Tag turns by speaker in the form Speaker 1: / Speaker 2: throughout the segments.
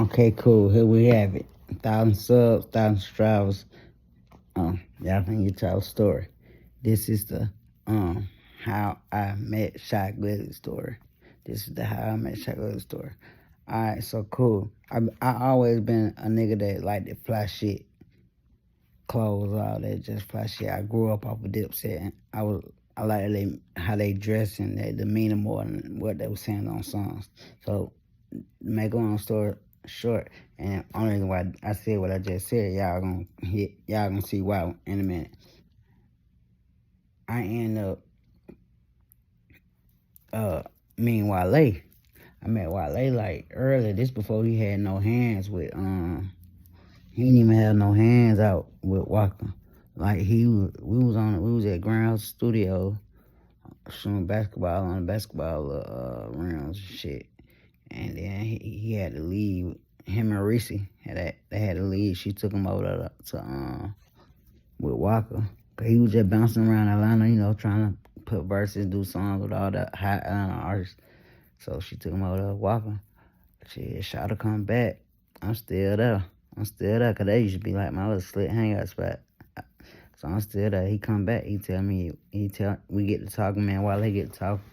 Speaker 1: Okay, cool. Here we have it. 1,000 subs, 1,000 subscribers. Y'all can get y'all story. This is the How I Met Shy Glizzy story. This is the How I Met Shy Glizzy story. Alright, so cool. I always been a nigga that like to fly shit, clothes, all that, just fly shit. I grew up off of Dipset, and I like how they dress and their demeanor more than what they were saying on songs. So make a long story short, and only reason why I said what I just said, y'all gonna see why in a minute. I end up meeting Wale. I met Wale like early. This before he had no hands with he didn't even have no hands out with Walker. Like we was at Ground Studio shooting basketball on the basketball rims and shit. And then he had to leave. Him and Reese they had to leave. She took him over to with Walker. Cause he was just bouncing around Atlanta, trying to put verses, do songs with all the hot Atlanta artists. So she took him over to Walker. She shot to come back. I'm still there. Cause they used to be like my little slit hangout spot. So I'm still there. He come back. He tell me. We get to talking, man. While they get to talking,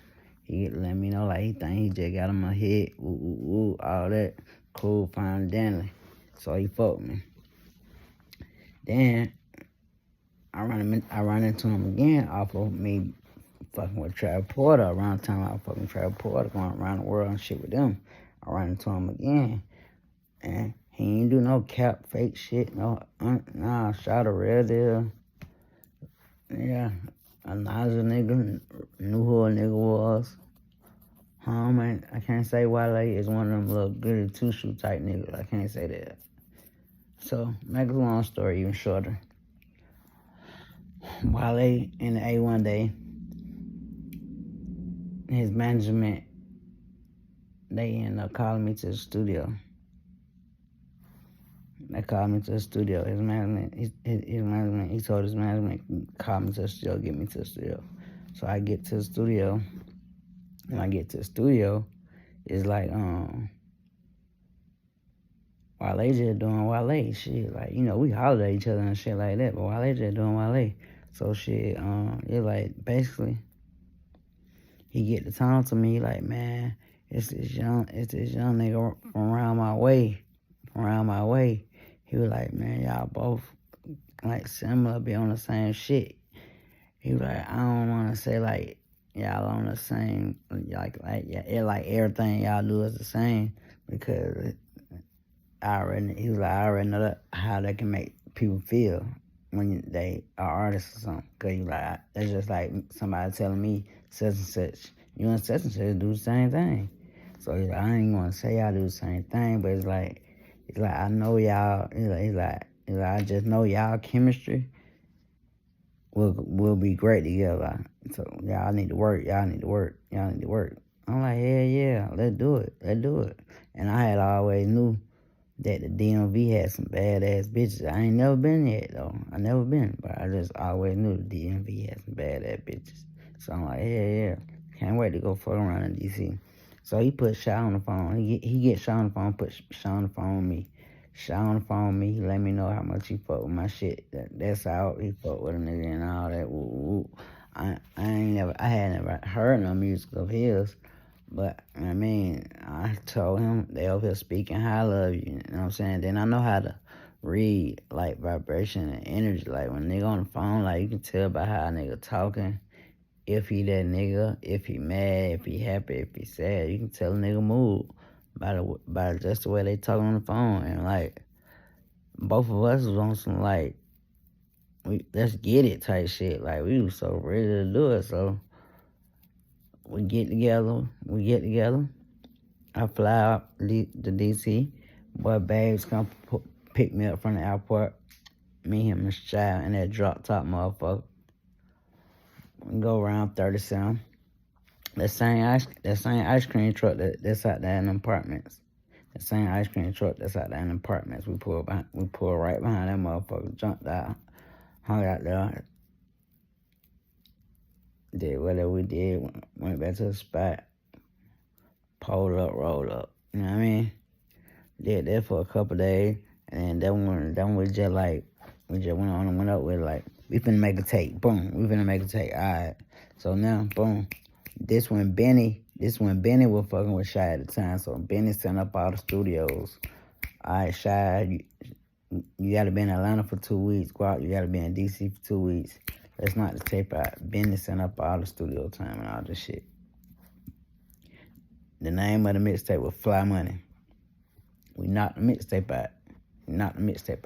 Speaker 1: he get to let me know like he think he just got in my head. Ooh, all that. Cool, fine, Danley. So he fucked me. Then I run into him again off of me fucking with Travis Porter. Around the time I was fucking Travis Porter, going around the world and shit with them. I run into him again, and he ain't do no cap fake shit. Nah, shot a real deal. Yeah, a Naja nigga knew who a nigga was. Man, I can't say Wale is one of them little goody two-shoe type niggas. I can't say that. So, make a long story even shorter. Wale in the A one day, his management, they ended up calling me to the studio. They called me to the studio. His management, he told his management, call me to the studio, get me to the studio. So I get to the studio. When I get to the studio, it's like, Wale just doing Wale shit. Like, we hollered at each other and shit like that, but Wale just doing Wale. So shit, it like, basically, he get to talk to me like, man, it's this young nigga from around my way. He was like, man, y'all both like similar, be on the same shit. He was like, I don't want to say like y'all on the same, like everything y'all do is the same, because I already know how they can make people feel when they are artists or something. Cause you like, that's just like somebody telling me such and such, you and such do the same thing. So he's like, I ain't gonna say y'all do the same thing, but it's like I know y'all. He's like I just know y'all chemistry will be great together. So y'all need to work. I'm like, yeah, let's do it. And I had always knew that the DMV had some badass bitches. I ain't never been yet though. I never been, but I just always knew the DMV had some badass bitches. So I'm like, yeah, can't wait to go fuck around in DC. So he put Shy on the phone. He get Shy on the phone, put Shy on the phone with me. Shy on the phone with me. He let me know how much he fuck with my shit. That's how he fuck with a nigga and all that. Woo. I had never heard no music of his. But, I mean, I told him, they over here speaking high, I love you, you know what I'm saying? Then I know how to read, like, vibration and energy. Like, when a nigga on the phone, like, you can tell by how a nigga talking, if he that nigga, if he mad, if he happy, if he sad. You can tell a nigga mood by just the way they talk on the phone. And, like, both of us was on some, like, let's get it type shit. Like, we was so ready to do it, so we get together. I fly out to DC. Boy, Babes come pick me up from the airport. Me, him, and Shy, and that drop top motherfucker. We go around 37. That same ice cream truck that's out there in the apartments. The same ice cream truck that's out there in the apartments. We pull right behind that motherfucker. Jumped out, hung out there. Did whatever we did. Went back to the spot. Pulled up, rolled up. You know what I mean? Did that for a couple days, and that one was just like we just went on and went up with like we finna make a tape. Boom, we finna make a tape. All right. So now, boom. This when Benny was fucking with Shy at the time. So Benny sent up all the studios. All right, Shy, you gotta be in Atlanta for 2 weeks. Go out, you gotta be in DC for 2 weeks. Let's knock the tape out. Benny sent up all the studio time and all this shit. The name of the mixtape was Fly Money. We knocked the mixtape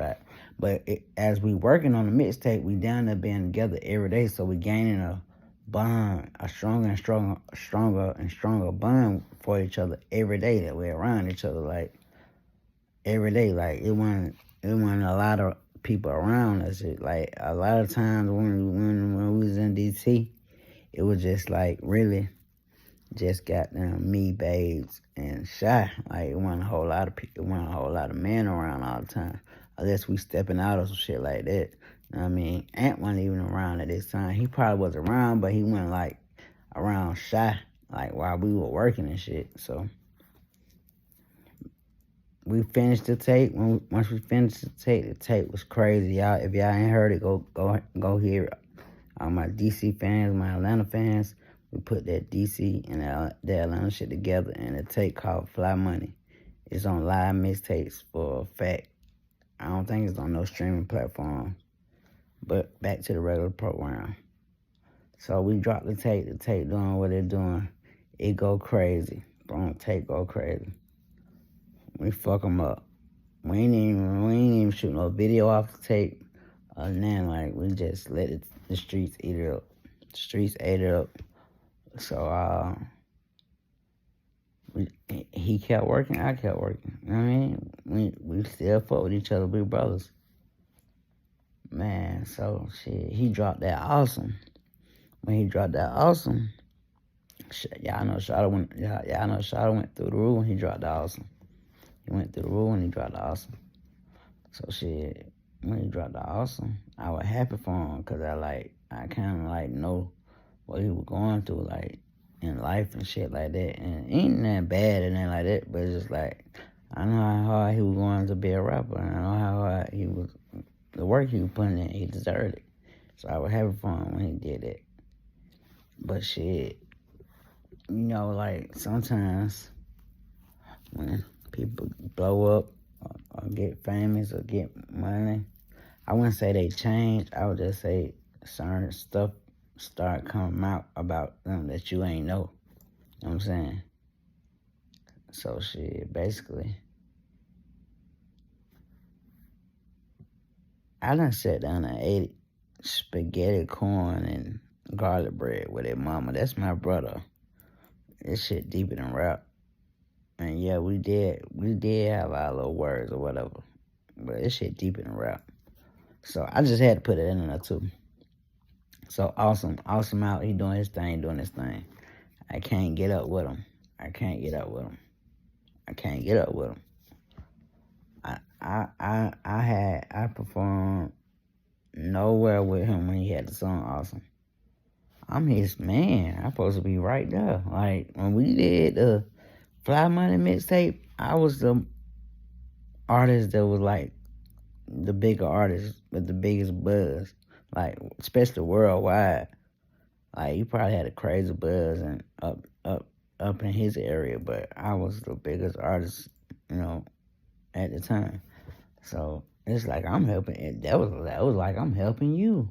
Speaker 1: out. But as we working on the mixtape, we down there being together every day. So we gaining a bond, a stronger and stronger bond for each other every day that we're around each other. Like every day, like it wasn't a lot of people around us. Like a lot of times when we was in DC, it was just like really just got them me, babes, and Shy. Like it wasn't a whole lot of people, it wasn't a whole lot of men around all the time. Unless we stepping out or some shit like that. You know what I mean? Ant wasn't even around at this time. He probably was around, but he wasn't like around Shy, like while we were working and shit. So we finished the tape. Once we finished the tape was crazy. Y'all, if y'all ain't heard it, go hear it. All my DC fans, my Atlanta fans, we put that DC and the Atlanta shit together in a tape called Fly Money. It's on live mixtapes for a fact. I don't think it's on no streaming platform. But back to the regular program. So we dropped the tape doing what it doing. It go crazy. Boom, tape go crazy. We fuck them up. We ain't even shoot no video off the tape. Other than like we just let the streets eat it up. The streets ate it up. So he kept working, I kept working. You know what I mean? We still fuck with each other, we brothers. Man, so shit, he dropped that awesome. When he dropped that awesome, y'all know Shada went through the roof when he dropped the awesome. He went through the roof when he dropped the awesome. So shit, when he dropped the awesome, I was happy for him because I kind of like know what he was going through like in life and shit like that. And ain't nothing bad and nothing like that, but it's just like I know how hard he was going to be a rapper, and I know how hard he was. The work he was putting in, he deserved it. So I was happy for him when he did it. But shit, like sometimes when people blow up or get famous or get money, I wouldn't say they change. I would just say certain stuff start coming out about them that you ain't know. You know what I'm saying? So shit, basically, I done sat down and ate spaghetti, corn, and garlic bread with their mama. That's my brother. This shit deeper than rap. And yeah, we did have our little words or whatever. But this shit deeper than rap. So I just had to put it in there too. So awesome out. He doing his thing. I can't get up with him. I performed nowhere with him when he had the song Awesome. I'm his man. I'm supposed to be right there. Like when we did the Fly Money mixtape, I was the artist that was like the bigger artist with the biggest buzz, like especially worldwide. Like he probably had a crazy buzz and up in his area, but I was the biggest artist, at the time. So it's like I'm helping. That was like I'm helping you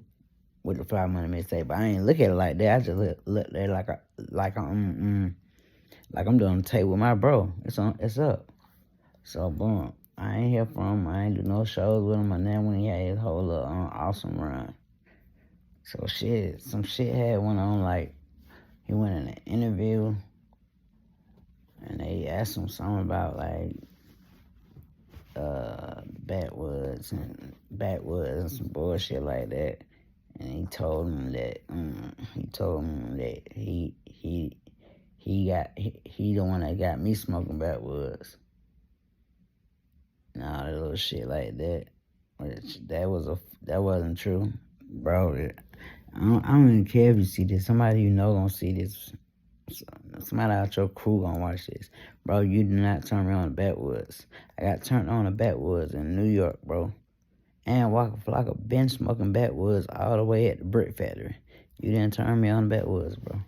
Speaker 1: with the Fly Money mixtape. But I ain't look at it like that. I just look at it like I'm doing a tape with my bro. It's up. So boom. I ain't hear from him. I ain't do no shows with him. And then when he had his whole little awesome run. So some shit had went on. Like he went in an interview, and they asked him something about like backwoods and some bullshit like that. And he told him that he the one that got me smoking backwoods. Nah, that little shit like that. That wasn't true, bro. I don't even care if you see this. Somebody you know gonna see this. So, somebody out your crew gonna watch this. Bro, you do not turn me on the backwoods. I got turned on the backwoods in New York, bro. And Waka Flocka been smoking backwoods all the way at the brick factory. You didn't turn me on the backwoods, bro.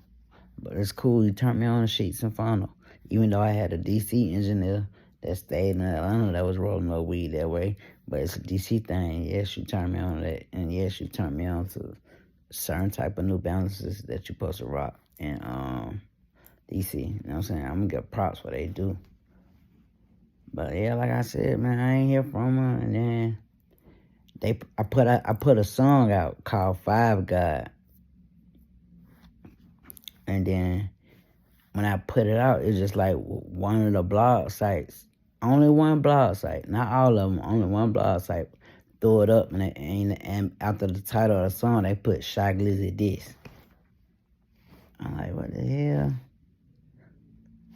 Speaker 1: But it's cool. You turned me on the Sheets and Funnel. Even though I had a DC engineer that stayed in Atlanta that was rolling no weed that way. But it's a DC thing. Yes, you turned me on to that. And yes, you turned me on to certain type of New Balances that you're supposed to rock in DC. You know what I'm saying? I'm going to get props for what they do. But yeah, like I said, man, I ain't hear from her. And then I put a song out called Five God. And then when I put it out, it's just like one of the blog sites. Only one blog site, not all of them. Only one blog site threw it up, and after the title of the song, they put Shy Glizzy this. I'm like, what the hell?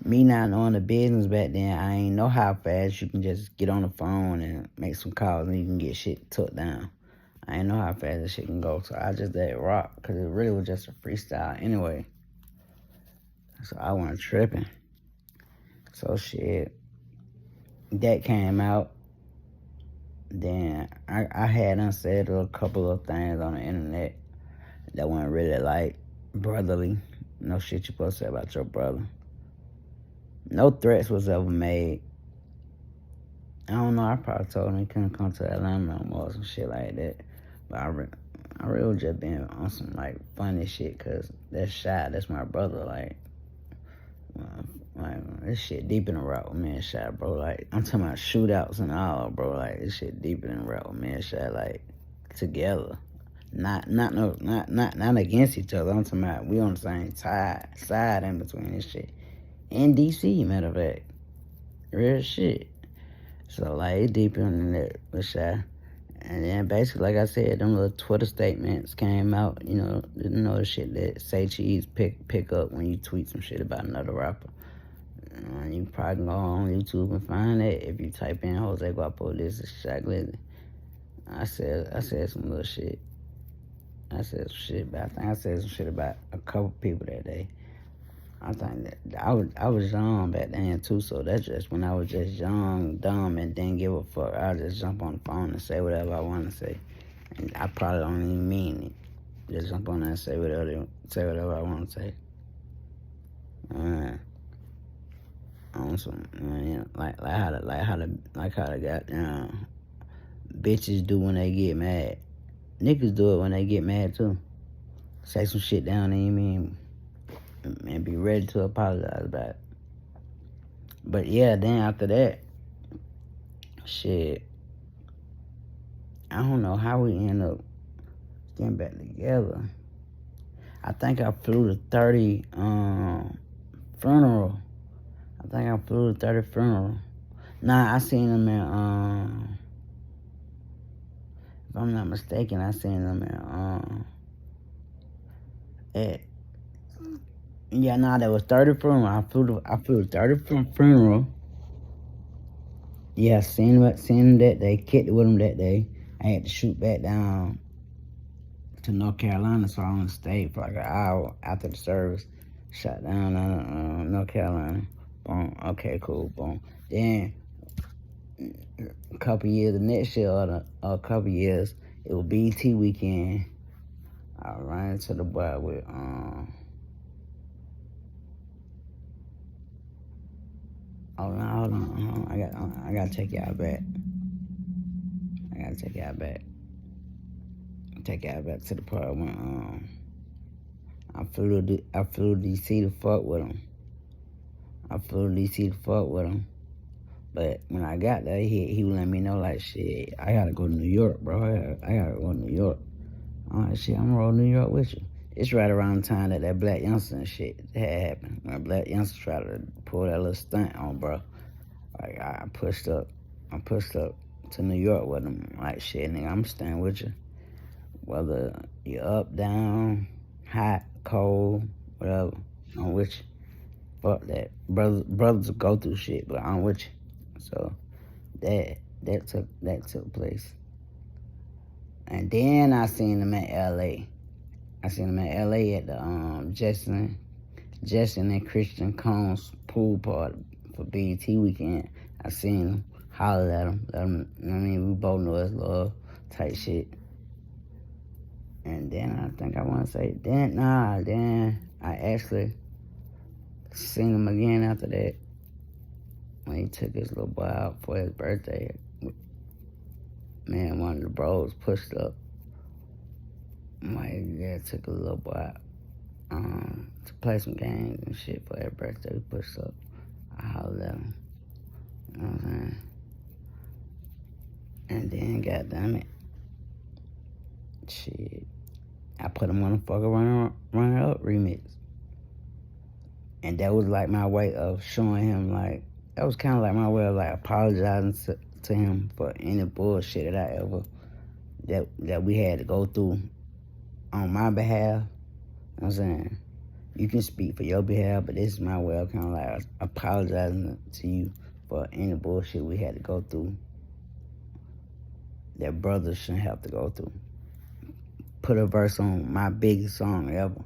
Speaker 1: Me not knowing the business back then, I ain't know how fast you can just get on the phone and make some calls and you can get shit took down. I ain't know how fast this shit can go, so I just let it rock, because it really was just a freestyle anyway. So I wasn't tripping. So shit, that came out. Then I had unsaid a couple of things on the internet that weren't really like brotherly. No shit you supposed to say about your brother. No threats was ever made. I don't know, I probably told him he couldn't come to Atlanta no more or some shit like that. But I really just been on some like funny shit, because that's Shy, that's my brother. Like this shit deeper than rap with me and Shy, bro. Like, I'm talking about shootouts and all, bro. Like, this shit deeper than rap with me and Shy, like, together. Not against each other. I'm talking about we on the same side in between this shit. In DC, matter of fact. Real shit. So, like, it's deeper than that with Shy. And then basically, like I said, them little Twitter statements came out, the shit that Say Cheese pick up when you tweet some shit about another rapper. You probably can go on YouTube and find it if you type in Jose Guapo, this is Shy Glizzy. I said some little shit. I said some shit about a couple people that day. I think that I was young back then too, so that's just when I was just young, dumb, and didn't give a fuck. I just jump on the phone and say whatever I want to say, and I probably don't even mean it. Just jump on there and say whatever I want to say. On some, like how they got bitches do when they get mad. Niggas do it when they get mad too. Say some shit down and you mean, and be ready to apologize about it. But yeah, then after that, shit, I don't know how we end up getting back together. I think I flew to 30 funeral. Nah, I seen him in if I'm not mistaken, I seen him that was 30 funeral. I flew to 30 funeral. Yeah, seen him that day, kicked it with him that day. I had to shoot back down to North Carolina, so I only stayed for like an hour after the service. Shot down North Carolina. Boom. Okay, cool. Boom. Then a couple years, the next year or a couple years, it was BT weekend. I ran into the boy with hold on. I gotta take y'all back. Take y'all back to the part when I flew to DC to fuck with him. But when I got there, he would let me know, like, shit, I gotta go to New York, bro. I gotta go to New York. I'm like, shit, I'm gonna roll to New York with you. It's right around the time that Black Youngster and shit had happened. When Black Youngster tried to pull that little stunt on, bro. Like, I pushed up to New York with him. Like, shit, nigga, I'm staying with you. Whether you're up, down, hot, cold, whatever, I'm with you. Fuck that. Brothers go through shit, but I'm with you. So that took place. And then I seen him at LA. At the just in that Christian Combs pool party for BET weekend. I seen him, hollered at him, let him, you know what I mean? We both know it's love type shit. And then I think I want to say, then I actually seen him again after that when he took his little boy out for his birthday. Man, one of the bros pushed up. My dad took a little boy out to play some games and shit for his birthday. He pushed up. I hollered at him. You know what I'm saying? And then, goddamn it, shit, I put him on the fucking Runner Up remix. And that was like my way of showing him, like, that was kind of like my way of like apologizing to him for any bullshit that I ever, that we had to go through on my behalf. You know what I'm saying? You can speak for your behalf, but this is my way of kind of like apologizing to you for any bullshit we had to go through that brothers shouldn't have to go through. Put a verse on my biggest song ever.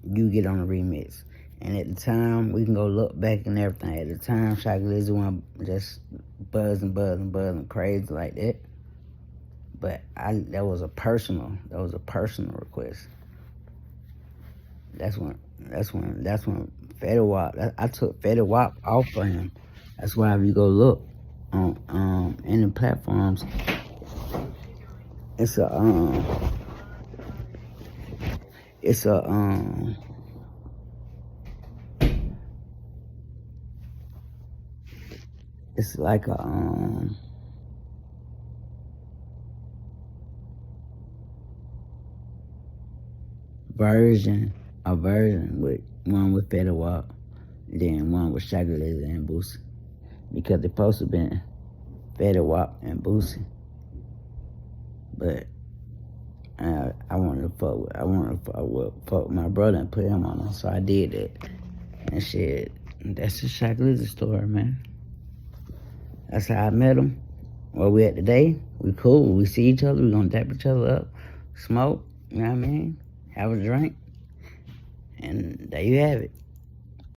Speaker 1: You get on the remix. And at the time, we can go look back and everything. At the time, Shy Glizzy wasn't just buzzing crazy like that. But that was a personal request. That's when Fetty Wap, I took Fetty Wap off for him. That's why if you go look on any platforms, it's like a version with one with Fetty Wap, then one with Shy Glizzy and Boosie, because they supposed to been Fetty Wap and Boosie, but I wanted to fuck with my brother and put him on him, so I did that. And shit, that's the Shy Glizzy story, man. That's how I met him. Where we at today, we cool. We see each other, we gonna dap each other up, smoke, you know what I mean? Have a drink, and there you have it.